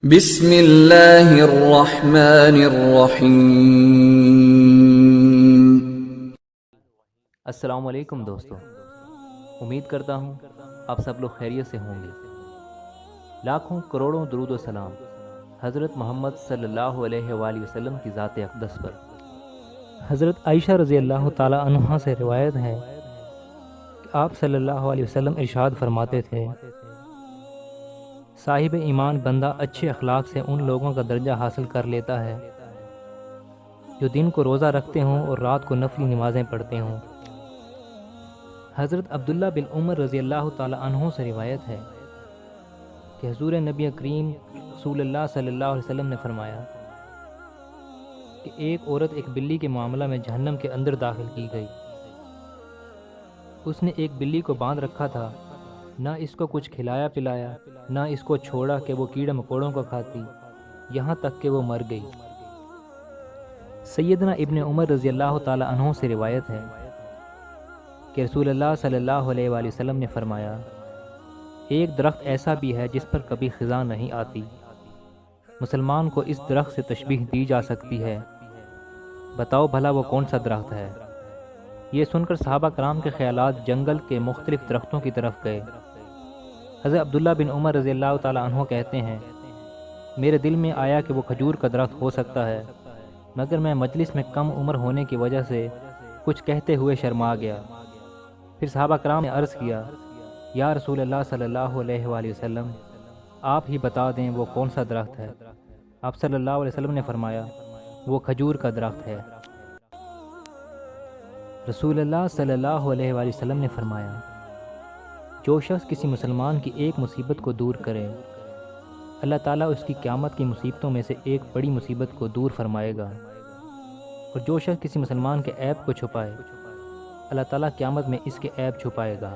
بسم اللہ الرحمن الرحیم۔ السلام علیکم دوستو، امید کرتا ہوں آپ سب لوگ خیریت سے ہوں گے۔ لاکھوں کروڑوں درود و سلام حضرت محمد صلی اللہ علیہ وآلہ وسلم کی ذات اقدس پر۔ حضرت عائشہ رضی اللہ تعالی عنہا سے روایت ہے کہ آپ صلی اللہ علیہ وسلم ارشاد فرماتے تھے، صاحب ایمان بندہ اچھے اخلاق سے ان لوگوں کا درجہ حاصل کر لیتا ہے جو دن کو روزہ رکھتے ہوں اور رات کو نفلی نمازیں پڑھتے ہوں۔ حضرت عبداللہ بن عمر رضی اللہ تعالی عنہ سے روایت ہے کہ حضور نبی کریم رسول اللہ صلی اللہ علیہ وسلم نے فرمایا کہ ایک عورت ایک بلی کے معاملہ میں جہنم کے اندر داخل کی گئی۔ اس نے ایک بلی کو باندھ رکھا تھا، نہ اس کو کچھ کھلایا پلایا، نہ اس کو چھوڑا کہ وہ کیڑے مکوڑوں کو کھاتی، یہاں تک کہ وہ مر گئی۔ سیدنا ابن عمر رضی اللہ تعالی عنہ سے روایت ہے کہ رسول اللہ صلی اللہ علیہ وآلہ وسلم نے فرمایا، ایک درخت ایسا بھی ہے جس پر کبھی خزاں نہیں آتی، مسلمان کو اس درخت سے تشبیہ دی جا سکتی ہے، بتاؤ بھلا وہ کون سا درخت ہے؟ یہ سن کر صحابہ کرام کے خیالات جنگل کے مختلف درختوں کی طرف گئے۔ حضرت عبداللہ بن عمر رضی اللہ تعالی عنہ کہتے ہیں، میرے دل میں آیا کہ وہ کھجور کا درخت ہو سکتا ہے، مگر میں مجلس میں کم عمر ہونے کی وجہ سے کچھ کہتے ہوئے شرما گیا۔ پھر صحابہ کرام نے عرض کیا، یا رسول اللہ صلی اللہ علیہ وآلہ وسلم، آپ ہی بتا دیں وہ کون سا درخت ہے؟ آپ صلی اللہ علیہ وسلم نے فرمایا، وہ کھجور کا درخت ہے۔ رسول اللہ صلی اللہ علیہ وآلہ وسلم نے فرمایا، جو شخص کسی مسلمان کی ایک مصیبت کو دور کرے، اللہ تعالیٰ اس کی قیامت کی مصیبتوں میں سے ایک بڑی مصیبت کو دور فرمائے گا، اور جو شخص کسی مسلمان کے عیب کو چھپائے، اللہ تعالیٰ قیامت میں اس کے عیب چھپائے گا۔